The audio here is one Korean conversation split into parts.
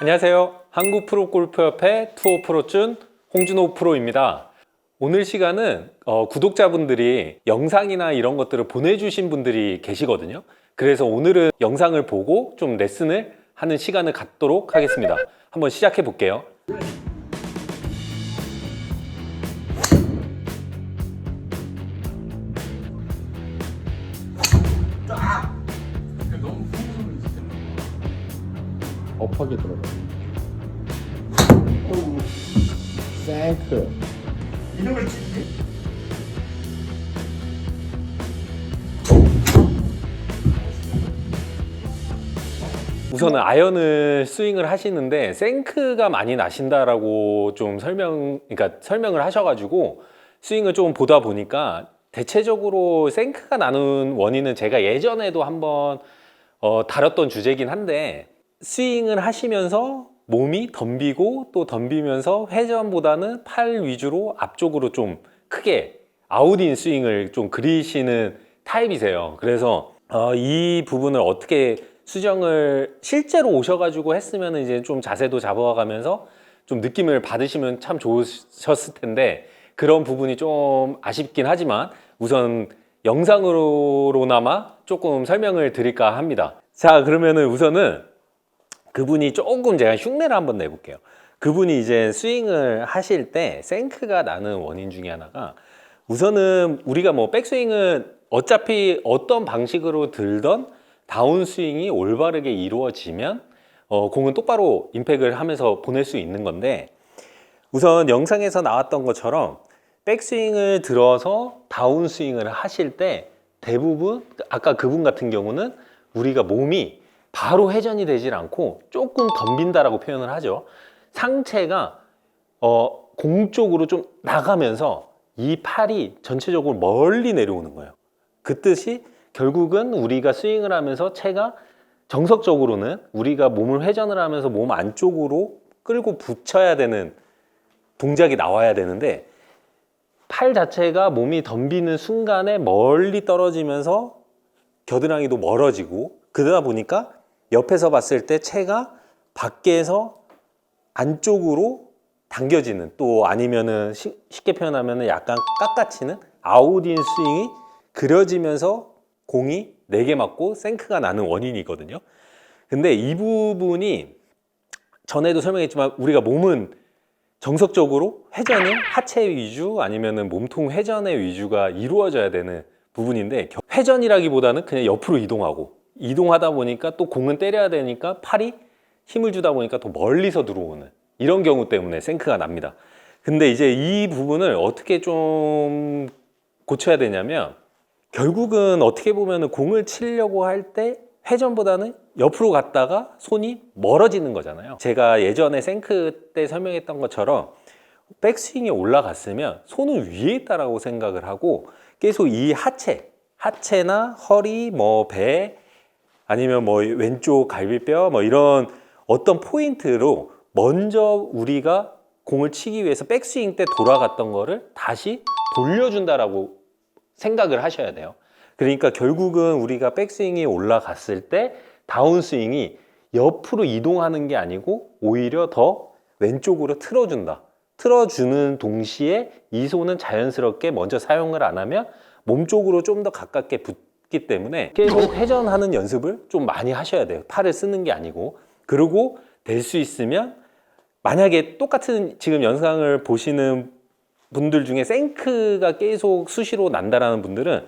안녕하세요. 한국프로골프협회 투어프로준 홍준호 프로입니다. 오늘 시간은 구독자분들이 영상이나 이런 것들을 보내주신 분들이 계시거든요. 그래서 오늘은 영상을 보고 좀 레슨을 하는 시간을 갖도록 하겠습니다. 한번 시작해 볼게요. 업하게 들어가. 생크. 이름을 찍지? 우선은 아이언을 스윙을 하시는데 생크가 많이 나신다라고 좀 설명을 하셔가지고 스윙을 좀 보다 보니까 대체적으로 생크가 나는 원인은 제가 예전에도 한번 다뤘던 주제긴 한데, 스윙을 하시면서 몸이 덤비고 또 덤비면서 회전보다는 팔 위주로 앞쪽으로 좀 크게 아웃인 스윙을 좀 그리시는 타입이세요. 그래서 이 부분을 어떻게 수정을 실제로 오셔가지고 했으면 이제 좀 자세도 잡아가면서 좀 느낌을 받으시면 참 좋으셨을 텐데, 그런 부분이 좀 아쉽긴 하지만 우선 영상으로나마 조금 설명을 드릴까 합니다. 자, 그러면은 우선은 그분이 조금 제가 흉내를 한번 내볼게요. 그분이 이제 스윙을 하실 때 생크가 나는 원인 중에 하나가, 우선은 우리가 뭐 백스윙은 어차피 어떤 방식으로 들던 다운스윙이 올바르게 이루어지면 공은 똑바로 임팩을 하면서 보낼 수 있는 건데, 우선 영상에서 나왔던 것처럼 백스윙을 들어서 다운스윙을 하실 때 대부분 아까 그분 같은 경우는 우리가 몸이 바로 회전이 되질 않고 조금 덤빈다라고 표현을 하죠. 상체가 공 쪽으로 좀 나가면서 이 팔이 전체적으로 멀리 내려오는 거예요. 그 뜻이 결국은 우리가 스윙을 하면서 채가 정석적으로는 우리가 몸을 회전을 하면서 몸 안쪽으로 끌고 붙여야 되는 동작이 나와야 되는데, 팔 자체가 몸이 덤비는 순간에 멀리 떨어지면서 겨드랑이도 멀어지고, 그러다 보니까 옆에서 봤을 때 채가 밖에서 안쪽으로 당겨지는, 또 아니면은 쉽게 표현하면 약간 깎아치는 아웃인 스윙이 그려지면서 공이 4개 맞고 생크가 나는 원인이거든요. 근데 이 부분이 전에도 설명했지만 우리가 몸은 정석적으로 회전은 하체 위주 아니면은 몸통 회전의 위주가 이루어져야 되는 부분인데, 회전이라기보다는 그냥 옆으로 이동하다 보니까 또 공은 때려야 되니까 팔이 힘을 주다 보니까 더 멀리서 들어오는 이런 경우 때문에 생크가 납니다. 근데 이제 이 부분을 어떻게 좀 고쳐야 되냐면, 결국은 어떻게 보면 공을 치려고 할 때 회전보다는 옆으로 갔다가 손이 멀어지는 거잖아요. 제가 예전에 생크 때 설명했던 것처럼 백스윙이 올라갔으면 손은 위에 있다라고 생각을 하고 계속 이 하체나 허리, 뭐 배, 아니면 뭐 왼쪽 갈비뼈, 뭐 이런 어떤 포인트로 먼저 우리가 공을 치기 위해서 백스윙 때 돌아갔던 거를 다시 돌려준다라고 생각을 하셔야 돼요. 그러니까 결국은 우리가 백스윙이 올라갔을 때 다운스윙이 옆으로 이동하는 게 아니고 오히려 더 왼쪽으로 틀어주는 동시에 이 손은 자연스럽게 먼저 사용을 안 하면 몸 쪽으로 좀 더 가깝게 붙기 때문에 계속 회전하는 연습을 좀 많이 하셔야 돼요. 팔을 쓰는 게 아니고. 그리고 될 수 있으면 만약에 똑같은 지금 영상을 보시는 분들 중에 생크가 계속 수시로 난다라는 분들은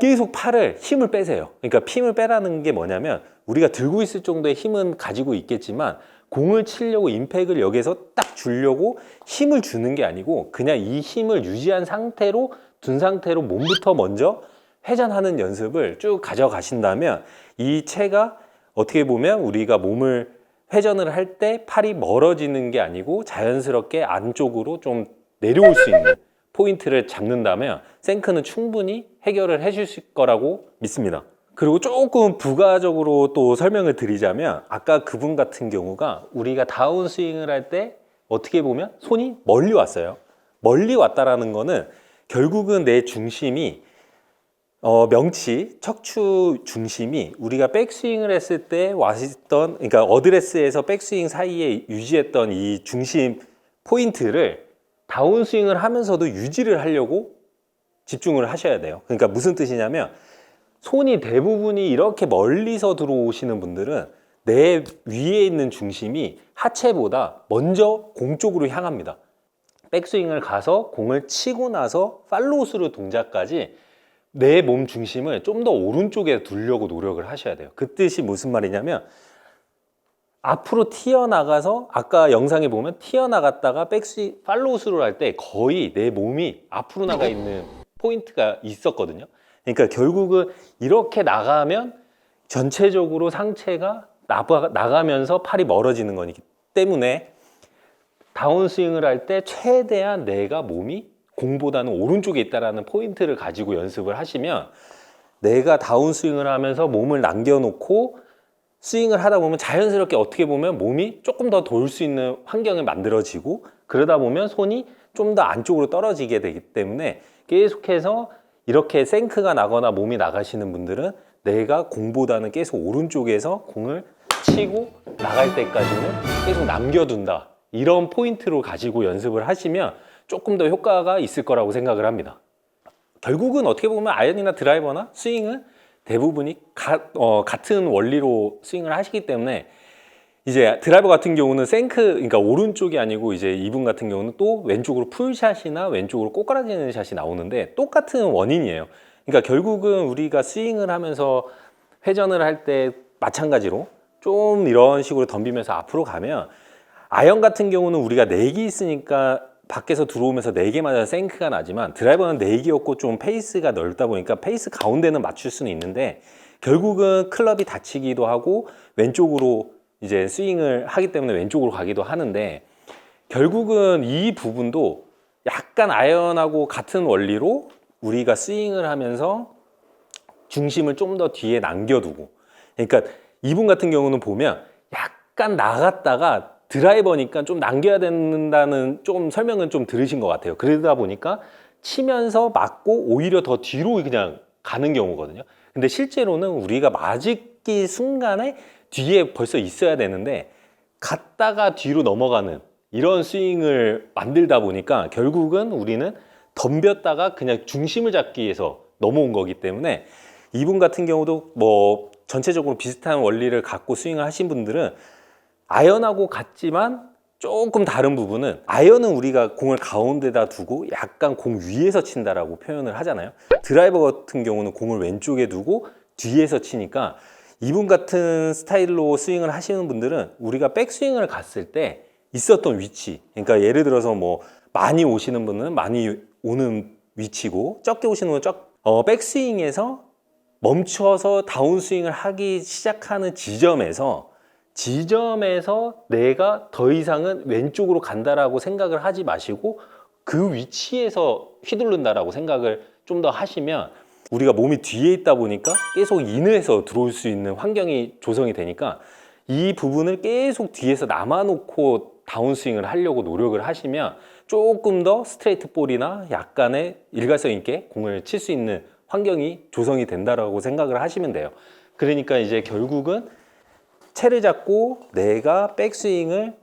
계속 팔을 힘을 빼세요. 그러니까 힘을 빼라는 게 뭐냐면, 우리가 들고 있을 정도의 힘은 가지고 있겠지만 공을 치려고 임팩을 여기서 딱 주려고 힘을 주는 게 아니고 그냥 이 힘을 유지한 상태로 둔 상태로 몸부터 먼저 회전하는 연습을 쭉 가져가신다면, 이 채가 어떻게 보면 우리가 몸을 회전을 할 때 팔이 멀어지는 게 아니고 자연스럽게 안쪽으로 좀 내려올 수 있는 포인트를 잡는다면 생크는 충분히 해결을 해주실 거라고 믿습니다. 그리고 조금 부가적으로 또 설명을 드리자면, 아까 그분 같은 경우가 우리가 다운스윙을 할 때 어떻게 보면 손이 멀리 왔어요. 멀리 왔다라는 거는 결국은 내 중심이 명치, 척추 중심이 우리가 백스윙을 했을 때 왔던, 그러니까 어드레스에서 백스윙 사이에 유지했던 이 중심 포인트를 다운스윙을 하면서도 유지를 하려고 집중을 하셔야 돼요. 그러니까 무슨 뜻이냐면 손이 대부분이 이렇게 멀리서 들어오시는 분들은 내 위에 있는 중심이 하체보다 먼저 공 쪽으로 향합니다. 백스윙을 가서 공을 치고 나서 팔로우 스루 동작까지 내 몸 중심을 좀 더 오른쪽에 두려고 노력을 하셔야 돼요. 그 뜻이 무슨 말이냐면 앞으로 튀어나가서 아까 영상에 보면 튀어나갔다가 백스윙 팔로우 스루를 할 때 거의 내 몸이 앞으로 나가 있는 포인트가 있었거든요. 그러니까 결국은 이렇게 나가면 전체적으로 상체가 나가면서 팔이 멀어지는 거기 때문에 다운스윙을 할 때 최대한 내가 몸이 공보다는 오른쪽에 있다는 포인트를 가지고 연습을 하시면 내가 다운스윙을 하면서 몸을 남겨놓고 스윙을 하다 보면 자연스럽게 어떻게 보면 몸이 조금 더 돌 수 있는 환경이 만들어지고 그러다 보면 손이 좀 더 안쪽으로 떨어지게 되기 때문에 계속해서 이렇게 생크가 나거나 몸이 나가시는 분들은 내가 공보다는 계속 오른쪽에서 공을 치고 나갈 때까지는 계속 남겨둔다. 이런 포인트로 가지고 연습을 하시면 조금 더 효과가 있을 거라고 생각을 합니다. 결국은 어떻게 보면 아이언이나 드라이버나 스윙은 대부분이 같은 원리로 스윙을 하시기 때문에 이제 드라이버 같은 경우는 생크, 그러니까 오른쪽이 아니고 이제 이분 같은 경우는 또 왼쪽으로 풀샷이나 왼쪽으로 꼬꾸라지는 샷이 나오는데 똑같은 원인이에요. 그러니까 결국은 우리가 스윙을 하면서 회전을 할 때 마찬가지로 좀 이런 식으로 덤비면서 앞으로 가면 아이언 같은 경우는 우리가 4개 있으니까 밖에서 들어오면서 4개 맞아서 생크가 나지만 드라이버는 4개였고 좀 페이스가 넓다 보니까 페이스 가운데는 맞출 수는 있는데 결국은 클럽이 닫히기도 하고 왼쪽으로 이제 스윙을 하기 때문에 왼쪽으로 가기도 하는데 결국은 이 부분도 약간 아이언하고 같은 원리로 우리가 스윙을 하면서 중심을 좀 더 뒤에 남겨두고 그러니까 이분 같은 경우는 보면 약간 나갔다가 드라이버니까 좀 남겨야 된다는 좀 설명은 좀 들으신 것 같아요. 그러다 보니까 치면서 맞고 오히려 더 뒤로 그냥 가는 경우거든요. 근데 실제로는 우리가 맞기 순간에 뒤에 벌써 있어야 되는데 갔다가 뒤로 넘어가는 이런 스윙을 만들다 보니까 결국은 우리는 덤볐다가 그냥 중심을 잡기 위해서 넘어온 거기 때문에 이분 같은 경우도 뭐 전체적으로 비슷한 원리를 갖고 스윙을 하신 분들은 아이언하고 같지만 조금 다른 부분은 아이언은 우리가 공을 가운데다 두고 약간 공 위에서 친다라고 표현을 하잖아요. 드라이버 같은 경우는 공을 왼쪽에 두고 뒤에서 치니까 이분 같은 스타일로 스윙을 하시는 분들은 우리가 백스윙을 갔을 때 있었던 위치, 그러니까 예를 들어서 뭐 많이 오시는 분은 많이 오는 위치고 적게 오시는 분은 백스윙에서 멈춰서 다운스윙을 하기 시작하는 지점에서 내가 더 이상은 왼쪽으로 간다라고 생각을 하지 마시고 그 위치에서 휘두른다라고 생각을 좀 더 하시면 우리가 몸이 뒤에 있다 보니까 계속 인해서 들어올 수 있는 환경이 조성이 되니까 이 부분을 계속 뒤에서 남아놓고 다운스윙을 하려고 노력을 하시면 조금 더 스트레이트 볼이나 약간의 일관성 있게 공을 칠 수 있는 환경이 조성이 된다라고 생각을 하시면 돼요. 그러니까 이제 결국은 채를 잡고 내가 백스윙을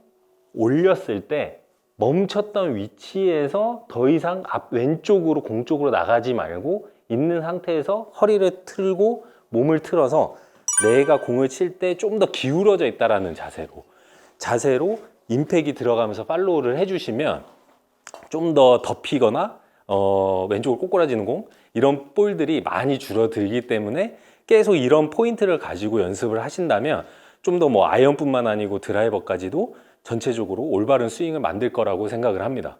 올렸을 때 멈췄던 위치에서 더 이상 왼쪽으로 공 쪽으로 나가지 말고 있는 상태에서 허리를 틀고 몸을 틀어서 내가 공을 칠 때 좀 더 기울어져 있다라는 자세로 임팩이 들어가면서 팔로우를 해주시면 좀 더 덮이거나 왼쪽으로 꼬꾸라지는 공 이런 볼들이 많이 줄어들기 때문에 계속 이런 포인트를 가지고 연습을 하신다면 좀 더 뭐 아이언뿐만 아니고 드라이버까지도 전체적으로 올바른 스윙을 만들 거라고 생각을 합니다.